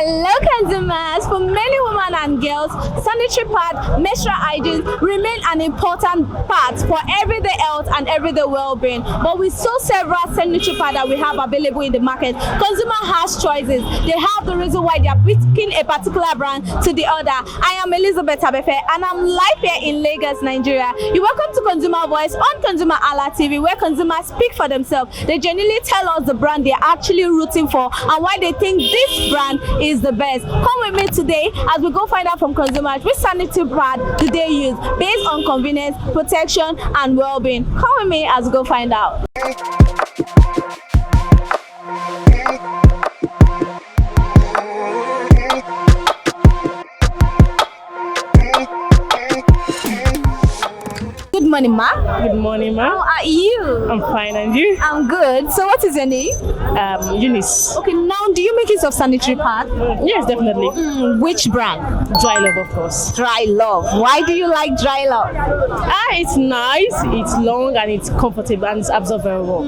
Hello consumers, for many women and girls, sanitary pad, menstrual hygiene remain an important part for everyday health and everyday well-being. But with so several sanitary pads that we have available in the market, consumer has choices. They have the reason why they are picking a particular brand to the other. I am Elizabeth Abefe and I'm live here in Lagos, Nigeria. You're welcome to Consumer Voice on ConsumerHallaTV, where consumers speak for themselves. They genuinely tell us the brand they're actually rooting for and why they think this brand is the best. Come with me today as we go find out from consumers which sanitary pad do they use based on convenience, protection and well-being. Come with me as we go find out. Good morning, ma. Good morning, ma. How are you? I'm fine, and you? I'm good. So what is your name? Eunice. Okay, now do you make use of sanitary pad? Yes, definitely. Which brand? Dry Love, of course. Dry Love. Why do you like Dry Love? It's nice, it's long, and it's comfortable, and it's absorbed very well.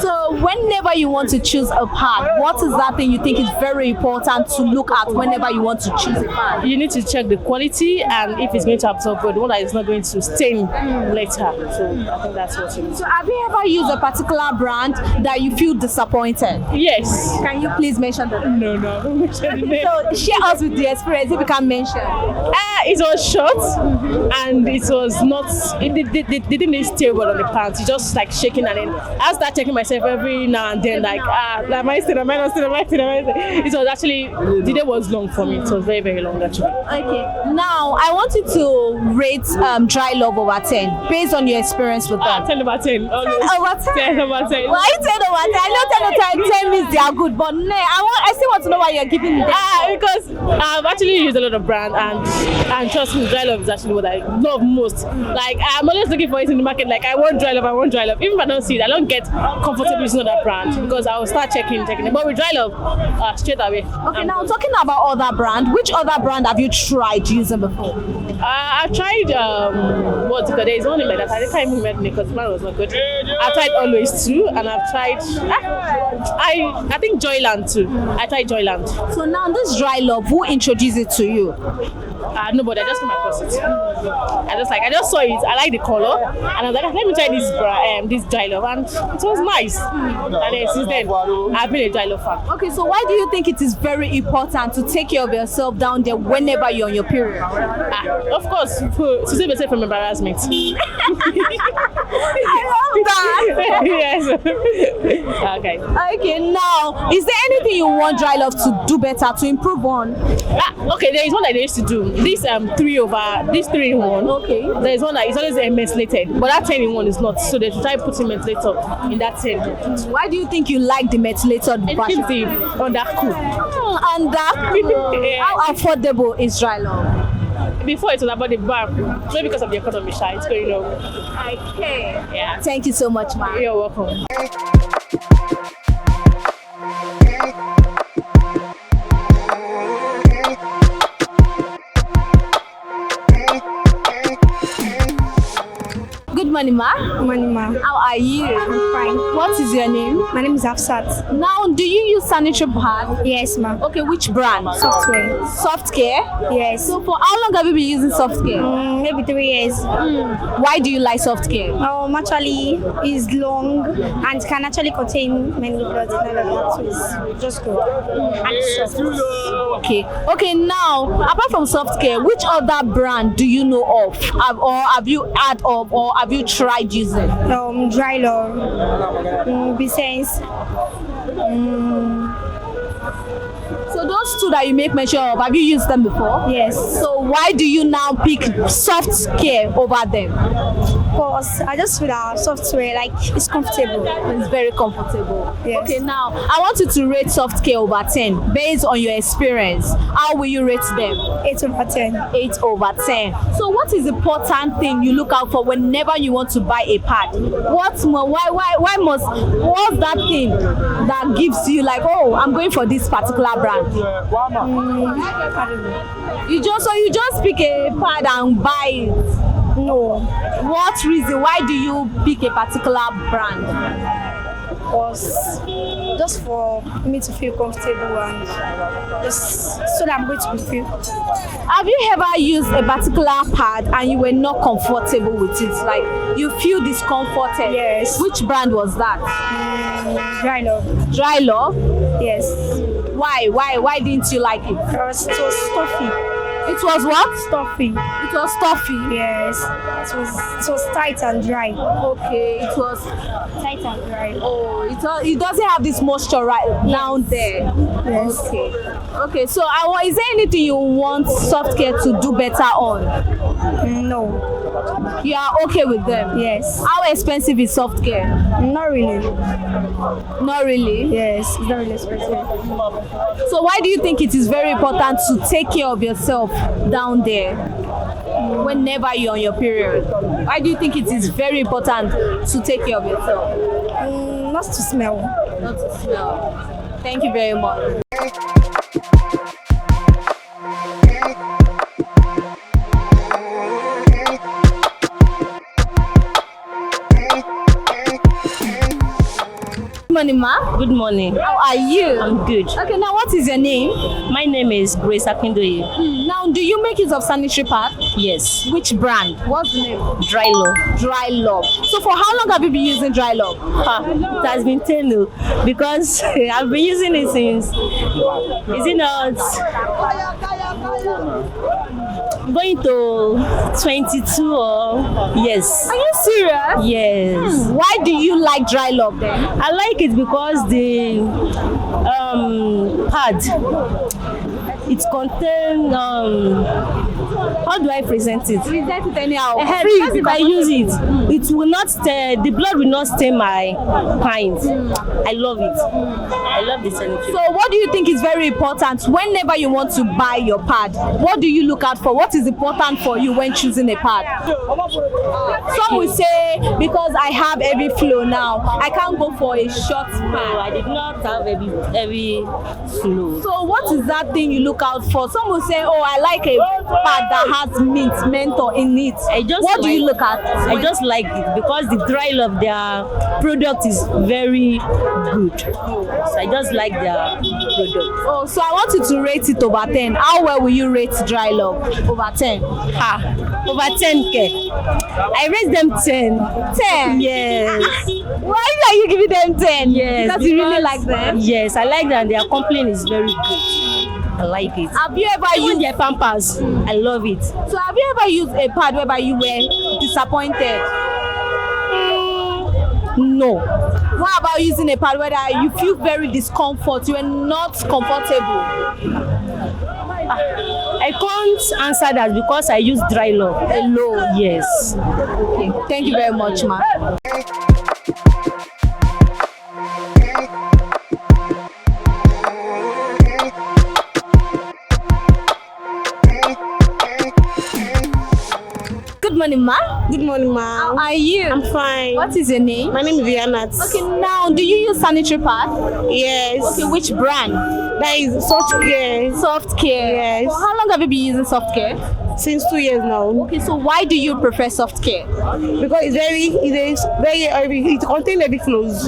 So whenever you want to choose a pad, what is that thing you think is very important to look at whenever you want to choose a pad? You need to check the quality and if it's going to absorb well, the one that is not going to stain later. So I think that's what you need. So have you ever used a particular brand that you feel disappointed? Yes. Can you please mention that? No, I don't mention the name. So share us with the experience if you can mention. It was short and it was not, it didn't stay well on the pants. It just like shaking, and then I start checking myself every now and then, like, am I still? It was actually, the day was long for me. It was very, very long actually. Okay. Now I want you to rate Dry Love over 10 based on your experience with them. 10 over 10. 10 over 10. 10 over 10. Why 10 over 10? I know 10 over 10 means they are good, but I still want to know why you're giving them. Because I've actually used a lot of brand, and trust me, Dry Love is actually what I love most. Like, I'm always looking for it in the market. Like, I want Dry Love. Even if I don't see it, I don't get comfortable using that brand because I will start checking it. But with Dry Love, straight away. Okay, now talking about other brand, which other brand have you tried using before? I've tried what's it called? There's one in that I can't even remember because the brand was not good. I tried Always too, and I've tried I think Joyland too. I tried Joyland. So now this Dry Love, who introduced it to you? Nobody. I just came across it. I just saw it. I like the color, and I was like, let me try this Dry Love, and it was nice. And then since then, I've been a Dry Love fan. Okay, so why do you think it is very important to take care of yourself down there whenever you're on your period? Of course, to save yourself from embarrassment. I love that. Yes. Okay, now, is there anything you want Dry Love to do better, to improve on? Okay, there is one that they used to do. This 3 in 1. Okay. There is one that is always methylated, but that 10 in 1 is not. So they should try putting methylator in that 10. Why do you think you like the methylated version? On that cool. And that Yeah. How affordable is Dry Love? Before it was about the bar, not because of the economy, shy. It's going on. Okay. Yeah. Thank you so much, ma'am. You're welcome. Good morning, ma. Good morning, ma'am. How are you? I'm fine. What is your name? My name is Afsat. Now, do you use sanitary pad? Yes, ma'am. Okay, which brand? Software. Soft Care? Yes. So for how long have you been using Soft Care? Maybe 3 years. Why do you like Soft Care? Actually, it's long and can actually contain many blood and all of that. So it's just good. And it's soft. Okay, now, apart from Soft Care, which other brand do you know of? Have you heard of, or have you tried using? Dry Love. Besides, so those two that you make mention of, have you used them before? yes. So why do you now pick Soft Care over them? Because I just feel that software, like, it's comfortable. It's very comfortable. Yes. Okay, now I want you to rate Soft Care over 10 based on your experience. How will you rate them? 8 over 10. 8 over 10. So what is the important thing you look out for whenever you want to buy a pad? What's that thing that gives you like, oh, I'm going for this particular brand? I don't know. You just pick a pad and buy it. No. What reason? Why do you pick a particular brand? was just for me to feel comfortable and just so that I'm going to be free. Have you ever used a particular pad and you were not comfortable with it? Like you feel discomforted? Yes. Which brand was that? Dry love. Dry Love? Yes. Why didn't you like it? Because it was stuffy. It was what? Stuffy. It was stuffy. Yes. It was tight and dry. Okay, it was. Tight and dry. Oh, it doesn't have this moisture right down there. Yes. Okay. So is there anything you want soft care to do better on? No. You are okay with them? Yes. How expensive is soft care? Not really. Not really. Yes. It's not really expensive. So why do you think it is very important to take care of yourself down there whenever you're on your period? Why do you think it is very important to take care of yourself? Not to smell. Not to smell. Thank you very much. Good morning, ma. Good morning. How are you? I'm good. Okay, now what is your name? My name is Grace Akindoye. Now, do you make use of sanitary pad? Yes. Which brand? What's the name? Dry Love. Dry Love. So for how long have you been using Dry Love? It has been 10 years because I've been using it since, is it not going to 22 or yes. Are you serious? Yes. Why do you like Dry Love then? I like it because the pad, it contains how do I present it? Present it anyhow. Because if I use it, it will not stain, the blood will not stain my pint. I love it. I love the sanitary. So what do you think is very important whenever you want to buy your pad? What do you look out for? What is important for you when choosing a pad? Some will say, because I have heavy flow now, I can't go for a short No, pad. I did not have heavy flow. So what is that thing you look out for? Some will say, oh, I like a pad that has mentor in it. What do you look at? I just like it because the Dry Love, their product is very good. So I just like their product. Oh, so I want you to rate it over 10. How well will you rate Dry Love? Over 10. Over 10K. I rate them 10. 10? Yes. Why are you giving them 10? Yes. Because you really like them? Yes, I like them. Their complaint is very good. I like it. Have you ever Even used their Pampers, I love it. So have you ever used a pad whereby you were disappointed? No. What about using a pad where you feel very discomfort, you are not comfortable? I can't answer that because I use Dry Love alone. Yes. Okay. Thank you very much, ma. Good morning, ma. Good morning, How ma'am. are you? I'm fine. What is your name? My name is Vianat. Okay, now do you use sanitary pad? Yes. Okay, which brand? That is Soft Care. Soft Care. Yes. For how long have you been using Soft Care? Since 2 years now. Okay, so why do you prefer Soft Care? Because it's very heavy. It contains heavy flows.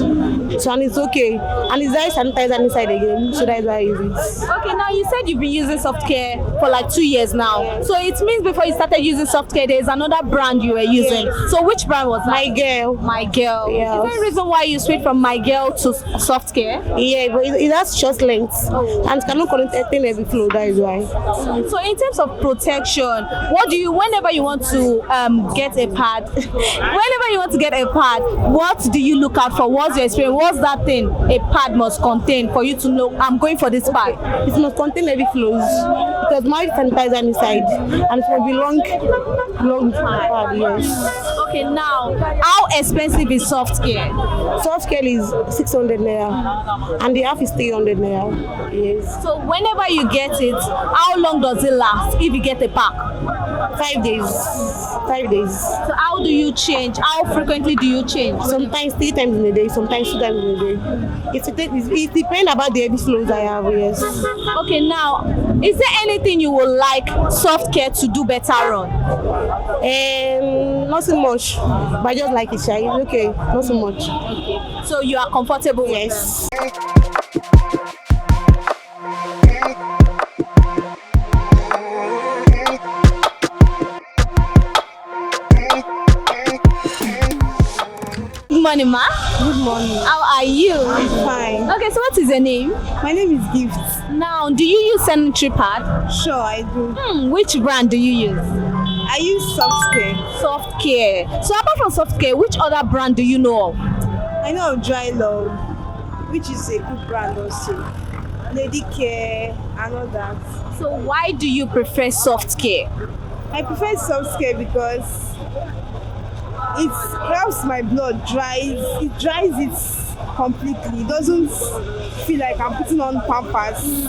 So and it's okay. And it's very sanitizer inside again. So that's why I use it. Okay, now you said you've been using Soft Care for like 2 years now. So it means before you started using Soft Care, there's another brand you were using. Yes. So which brand was that? My girl. My Girl. Yes. Is there a reason why you switched from My Girl to Soft Care? Yeah, but it has short length. And it cannot contain heavy flow. That is why. So in terms of protection, whenever you want to get a pad, what do you look out for? What's your experience? What's that thing a pad must contain for you to know I'm going for this pad? It must contain heavy flows because my sanitizer inside and it will be long pad, yes. Okay, now how expensive is Soft Care? Soft Care is 600 naira and the half is 300 naira. Yes. So whenever you get it, how long does it last if you get a pack? 5 days. 5 days. So how do you change? How frequently do you change? Sometimes 3 times in a day, sometimes 2 times in a day. It depends about the heavy flows I have, yes. Okay, now is there anything you would like Soft Care to do better on? Not so much, but I just like it, Shy. It's okay, not so much. So you are comfortable with Yes. Good morning, ma. Good morning. How are you? Fine. Okay, so what is your name? My name is Gift. Now, do you use sanitary pad? Sure, I do. Which brand do you use? I use Soft Care. Soft Care. So apart from Soft Care, which other brand do you know of? I know of Dry Love, which is a good brand also. Lady Care and all that. So why do you prefer Soft Care? I prefer Soft Care because it helps my blood dries. It dries it completely. It doesn't feel like I'm putting on Pampers.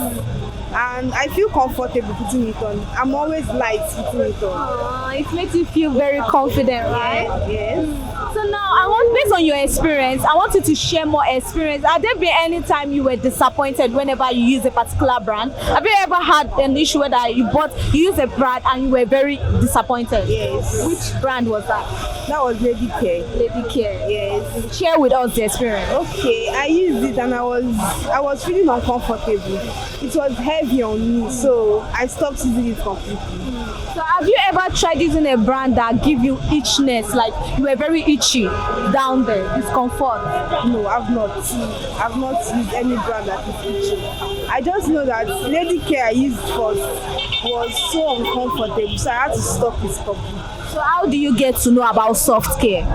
And I feel comfortable putting it on. I'm always light putting it on. It makes you feel very confident, right? Yes. So now, based on your experience, I want you to share more experience. Have there been any time you were disappointed whenever you use a particular brand? Have you ever had an issue where that you used a brand and you were very disappointed? Yes. Which brand was that? That was Lady Care. Lady Care. Yes. Share with us the experience. Okay, I used it and I was feeling uncomfortable. It was heavy on me, so I stopped using it completely. So have you ever tried using a brand that give you itchiness, like you were very itchy down there, discomfort? No, I've not used any brand that is itchy. I just know that Lady Care I used first was so uncomfortable, so I had to stop it completely. So how do you get to know about Soft Care?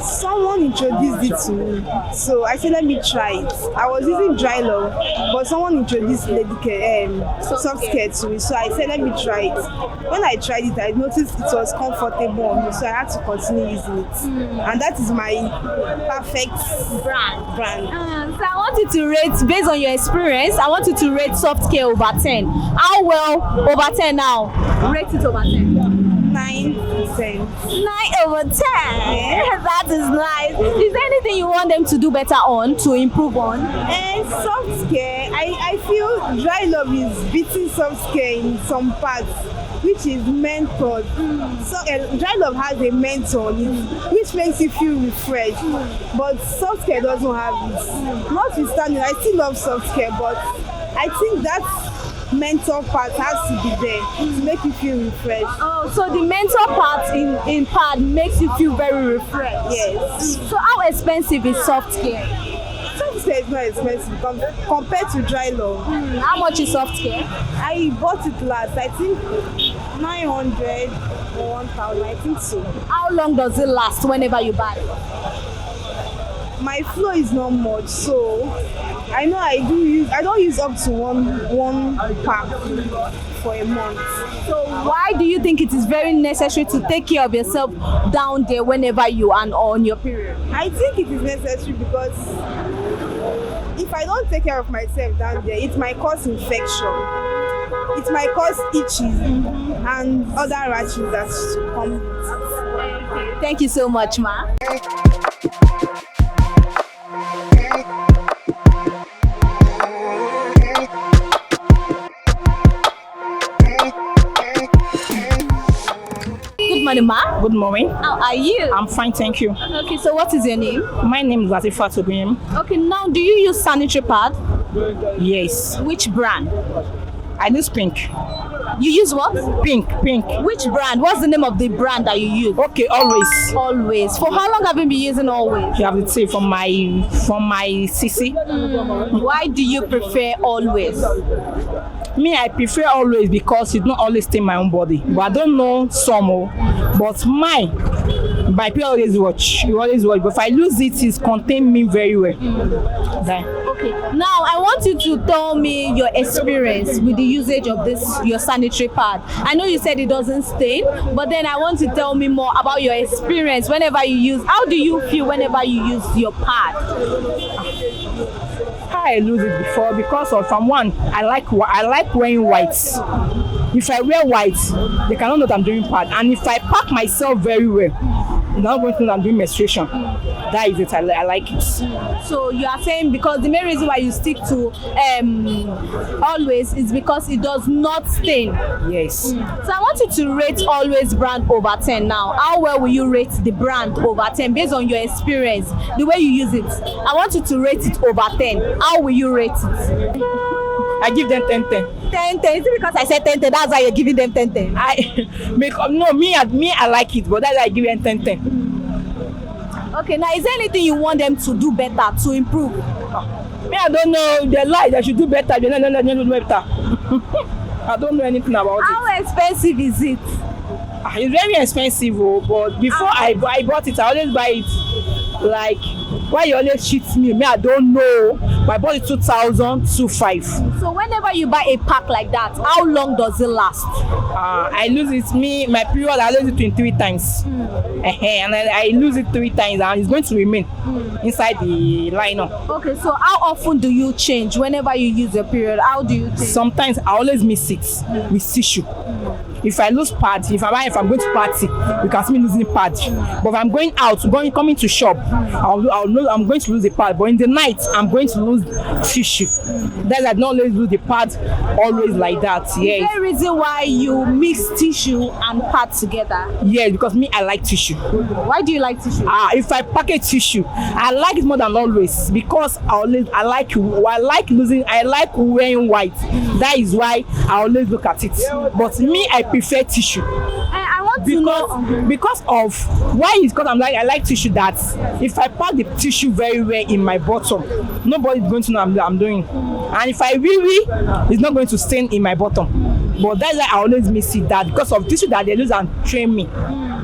Someone introduced it to me, so I said let me try it. I was using Dry Love, but someone introduced Lady Care, Soft Care to me, so I said let me try it. When I tried it, I noticed it was comfortable on me, so I had to continue using it. And that is my perfect brand. So I want you to rate, based on your experience, I want you to rate Soft Care over 10. How well over 10 now? Rate it over 10. 9%. 9 over 10. That is nice. Is there anything you want them to do better on, to improve on? And Soft Care, I feel Dry Love is beating Soft Care in some parts, which is menthol. So Dry Love has a menthol on it, which makes you feel refreshed. But Soft Care doesn't have it. Notwithstanding, I still love Soft Care, but I think that mental part has to be there to make you feel refreshed. Oh, so the mental part in pad makes you feel very refreshed. Yes. So how expensive is Soft Care? Soft Care is not expensive compared to Dry Love. How much is Soft Care? I bought it last, I think 900 or 1,000, I think so. How long does it last whenever you buy it? My flow is not much, so I know I don't use up to one pack for a month. So why do you think it is very necessary to take care of yourself down there whenever you are on your period? I think it is necessary because if I don't take care of myself down there, it might cause infection. It might cause itches and other rashes that come. Thank you so much, ma. Good morning, ma. Good morning. How are you? I'm fine, thank you. Okay, so what is your name? My name is Latifa Tobim. Okay, now do you use sanitary pad? Yes. Which brand? I use pink. You use what? Pink. Which brand? What's the name of the brand that you use? Okay, always. Always. For how long have you been using Always? You have to say from my CC. Why do you prefer Always? Me, I prefer always because it not always stay my own body. But I don't know some, but mine, by people always watch. You always watch. But if I lose it, it contain me very well. Okay. Now I want you to tell me your experience with the usage of your sanitary pad. I know you said it doesn't stain, but then I want to tell me more about your experience whenever you use. How do you feel whenever you use your pad? I lose it before because of from one, I like wearing white. If I wear white, they cannot know that I'm doing pad. And if I pack myself very well, not going to I'm doing menstruation. That is it. I like it. So you are saying because the main reason why you stick to Always is because it does not stain. Yes. So I want you to rate Always brand over 10 now. How well will you rate the brand over 10 based on your experience, the way you use it? I want you to rate it over 10. How will you rate it? I give them 10. 10. Is it because I said 10? That's why you're giving them 10. I like it, but that's why I give them 10. Okay, now is there anything you want them to do better to improve? I don't know. They lie. They should do better. They don't do better. I don't know anything about it. How expensive is it? It's very expensive, but before I bought it, I always buy it. Like, why you always cheat me? I don't know. But I bought it 2,000, 2,500. So whenever you buy a pack like that, how long does it last? I lose it. My period, I lose it 23 times. And I lose it 3 times, and it's going to remain inside the liner. Okay, so how often do you change whenever you use your period? How do you change? Sometimes I always miss it with tissue. If I lose pad, if I'm going to party, you can see me losing pad. But if I'm going out, coming to shop, I'm going to lose the pad. But in the night, I'm going to lose tissue. That's I don't always lose the pad, always like that. Yeah. Is there a reason why you mix tissue and pad together? Yeah, because I like tissue. Why do you like tissue? If I package tissue, I like it more than Always because I like wearing white. That is why I always look at it. But I prefer tissue. I want to know because of why is because I like tissue that if I pack the tissue very well in my bottom, nobody is going to know I'm doing. And if I it's not going to stain in my bottom. But that's why I always miss it that because of tissue that they lose and train me.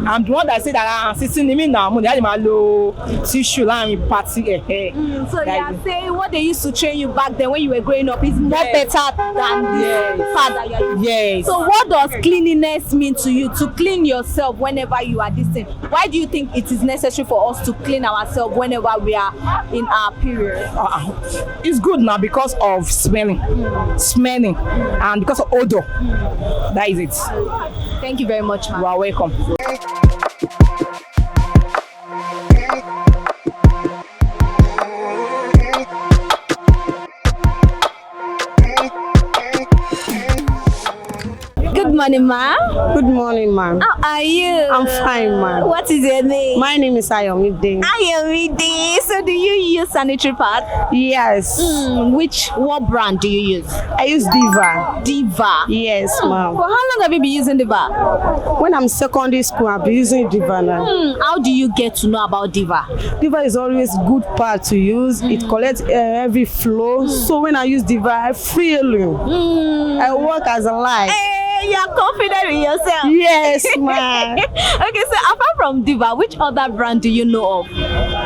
I'm the one that say that I'm sitting in me now. I'm my low tissue and party. So you are saying what they used to train you back then when you were growing up is more better than the pad that you are using. Yes. So what does cleanliness mean to you? To clean yourself whenever you are distant. Why do you think it is necessary for us to clean ourselves whenever we are in our period? It's good now because of smelling, and because of odor. That is it. Thank you very much, ma'am. You are welcome. Good morning, ma'am. Good morning, ma'am. How are you? I'm fine, ma'am. What is your name? My name is Ayomide. Ayomide. So do you use sanitary pad? Yes. What brand do you use? I use Diva. Diva. Yes, ma'am. For how long have you been using Diva? When I'm secondary school, I've been using Diva now. How do you get to know about Diva? Diva is always good pad to use. It collects every flow. So when I use Diva, I feel I work as a light. You are confident in yourself. Yes, ma'am. Okay, so apart from Diva, which other brand do you know of?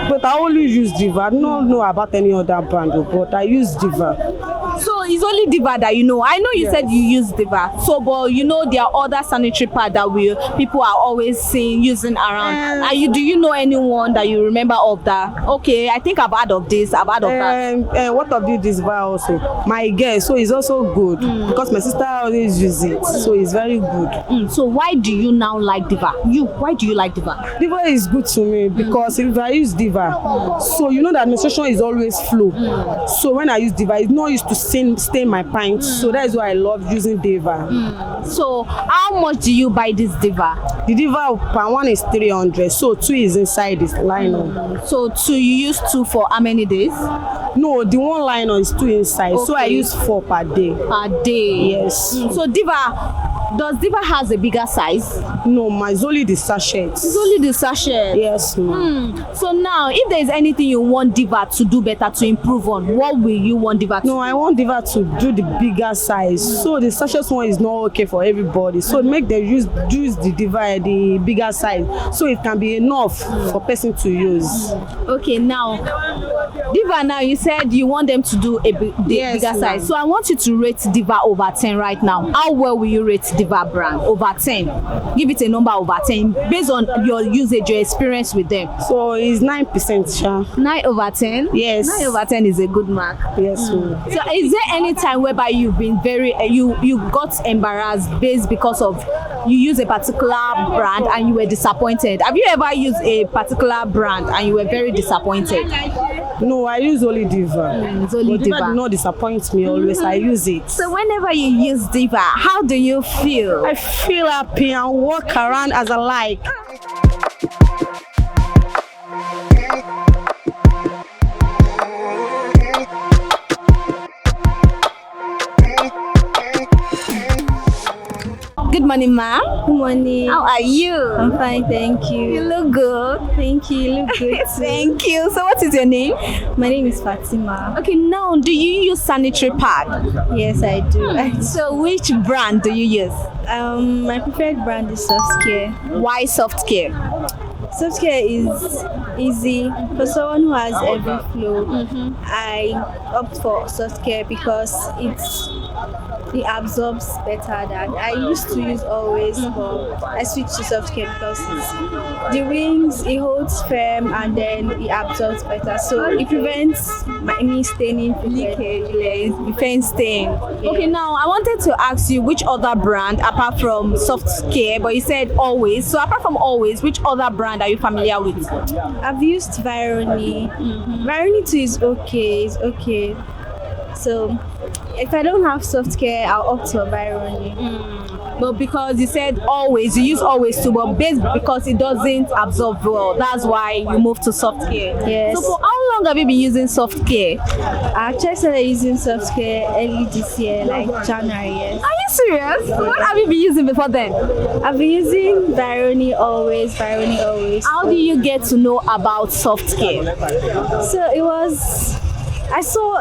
But I only use Diva. I don't know about any other brand, but I use Diva. So it's only Diva that you know. I know you said you use Diva. So, but you know there are other sanitary pads that people are always seeing using around. Do you know anyone that you remember of that? Okay, I think I've heard of this. I've heard of that. What of this Diva also? My girl, so it's also good because my sister always uses it. So it's very good. So why do you now like Diva? Why do you like Diva? Diva is good to me because if I use Diva, so you know that menstruation is always flow. So when I use Diva, it's not used to stain my pants. So that is why I love using Diva. So how much do you buy this Diva? The Diva per one is 300. So 2 is inside this liner. So you use 2 for how many days? No, the one liner is 2 inside. Okay. So I use 4 per day. Per day. Yes. So does Diva has a bigger size? No, it's only the sachet. It's only the sachet? Yes, ma'am. So now, if there is anything you want Diva to do better, to improve on, what will you want Diva to do? No, I want Diva to do the bigger size. So the sachet one is not okay for everybody. So make them use the Diva, the bigger size. So it can be enough for person to use. Okay, now, Diva, now you said you want them to do a Yes, bigger ma'am. size. So I want you to rate Diva over 10 right now. How well will you rate Diva brand over 10? Give it a number over 10 based on your usage, your experience with them. So it's 9%, Sha. 9 over 10? Yes. 9 over 10 is a good mark. Yes, ma'am. So is there any time whereby you've been very you got embarrassed based because of you use a particular brand and you were disappointed? Have you ever used a particular brand and you were very disappointed? No, I use only Diva. It's only But Diva Diva. do not disappoint me always. I use it. So whenever you use Diva, how do you feel? I feel happy and walk around as I like. Good morning, ma'am. Good morning. How are you? I'm fine, thank You you. look good. Thank you. You look good too. Thank you. So what is your name? My name is Fatima. Okay, now do you use sanitary pad? Yes, I do. So which brand do you use? My preferred brand is Soft Care. Why soft care? Soft Care is easy for someone who has every flow. I opt for Soft Care because it absorbs better than I used to use always, but I switched to Soft Care because the wings, it holds firm and then it absorbs better, so it prevents me staining Leakage, defense stain. Okay, now I wanted to ask you which other brand apart from soft care, but you said always. So apart from always, which other brand are you familiar with? I've used Vironi. Vironi too is okay. It's okay. So if I don't have Soft Care, I'll opt for Vironi. But because you said always, you use always too, but based because it doesn't absorb well, that's why you moved to soft care. Yes. So for how long have you been using soft care? I actually started using Soft Care early this year, like January. Yes. Are you serious? What have you been using before then? I've been using Vironi always. How do you get to know about soft care? So it was. I saw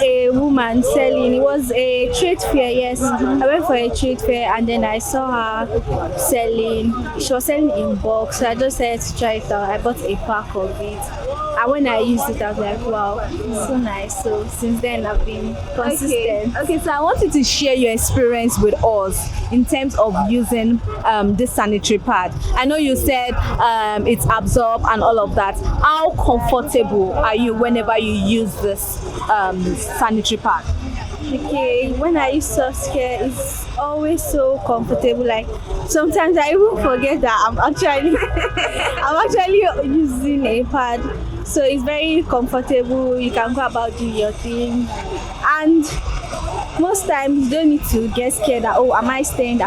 a woman selling. It was a trade fair. Yes, I went for a trade fair and then I saw her selling. She was selling in bulk, so I just said to try it out. I bought a pack of it, and when I used it, I was like, "Wow, it's so nice." So since then, I've been consistent. Okay, so I want you to share your experience with us in terms of using this sanitary pad. I know you said it's absorb and all of that. How comfortable are you whenever you use this sanitary pad? Okay, when I use Soft Care, it's always so comfortable. Like sometimes I even forget that I'm actually using a pad. So it's very comfortable. You can go about doing your thing, and most times you don't need to get scared that, oh, am I stained?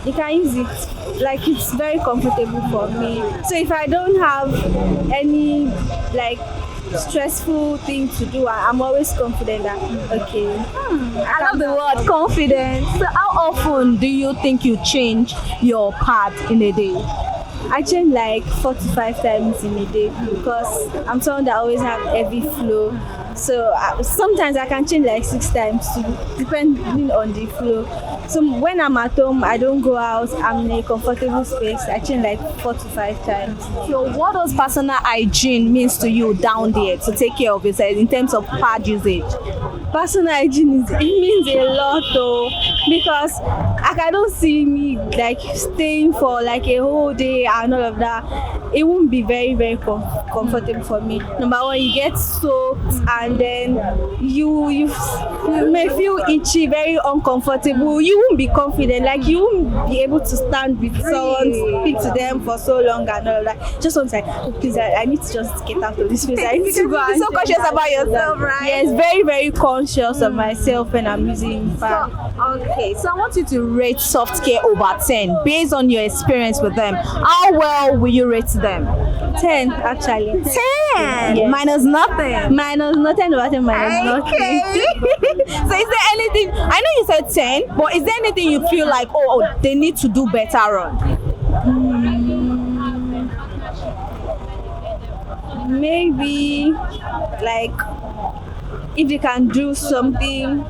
You can use it. Like it's very comfortable for me. So if I don't have any like stressful thing to do, I'm always confident that okay. I love the word confident. So how often do you think you change your pad in a day? I change like 4 to 5 times in a day because I'm someone that always have heavy flow. So sometimes I can change like 6 times depending on the flow. So when I'm at home, I don't go out, I'm in a comfortable space, I change like 4 to 5 times. So what does personal hygiene means to you down there to take care of yourself in terms of pad usage? Personal hygiene it means a lot though, because I don't see me like staying for like a whole day and all of that. It won't be very comfortable for me. Number one, you get soaked and then you may feel itchy, very uncomfortable. You won't be confident, like you won't be able to stand with someone, speak to them for so long and all of that. Just once like, oh, please, I need to just get out of this place. I need to go. You're so conscious about yourself, right? Yes, very conscious of myself when I'm using pad. Okay, so I want you to rate soft care over 10 based on your experience with them. How well will you rate them? 10 actually. 10 Yes. minus nothing. Minus nothing, nothing, minus nothing. So is there anything, I know you said 10, but is there anything you feel like, oh, they need to do better on? Maybe like if they can do something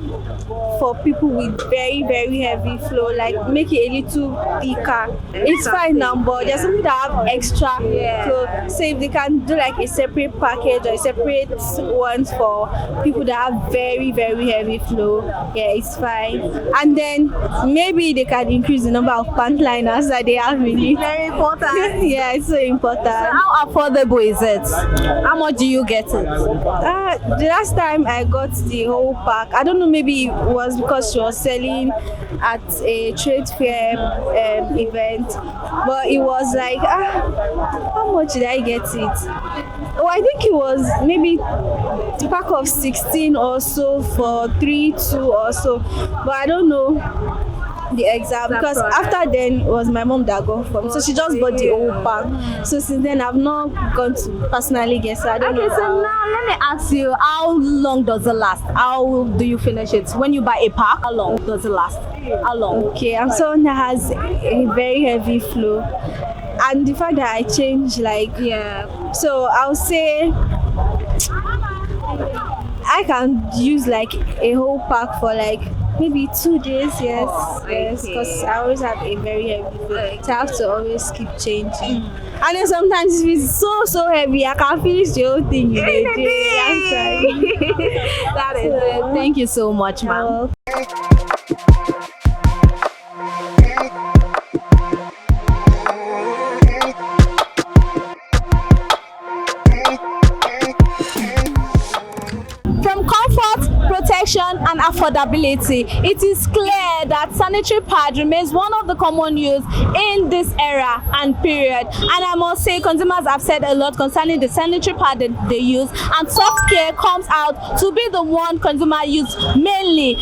for people with very very heavy flow, like make it a little thicker. It's fine now, but there's something that have extra flow. So if they can do like a separate package or a separate ones for people that have very very heavy flow, yeah, it's fine. And then maybe they can increase the number of pant liners that they have in it. Very important. Yeah, it's so important. So how affordable is it? How much do you get it? The last time I got the whole pack, I don't know, maybe it was because she was selling at a trade fair event, but it was like, how much did I get it? Oh, I think it was maybe a pack of 16 or so for 3-2 or so, but I don't know the exact, because after then it was my mom that got for me, so she just bought the whole pack. So since then I've not gone to personally get, so I don't know. Okay, so now let me ask you, how long does it last? How do you finish it? When you buy a pack, how long does it last? How long? Okay, I'm someone that has a very heavy flow, and the fact that I change, like, so I'll say I can use like a whole pack for like maybe 2 days, yes, because I always have a very heavy flow, so I have to always keep changing. And then sometimes if it's so heavy, I can finish the whole thing in a day. I'm sorry. That is it. Thank you so much, ma'am. From comfort, protection and affordability, it is clear that sanitary pad remains one of the common use in this era and period. And I must say, consumers have said a lot concerning the sanitary pad that they use, and soft care comes out to be the one consumer use mainly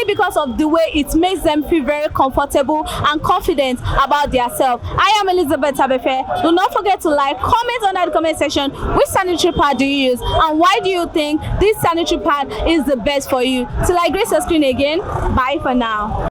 because of the way it makes them feel very comfortable and confident about themselves. I am Elizabeth Abefe. Do not forget to like, comment under the comment section which sanitary pad do you use and why do you think this sanitary pad is the best for you. Till I grace your screen again, bye for now.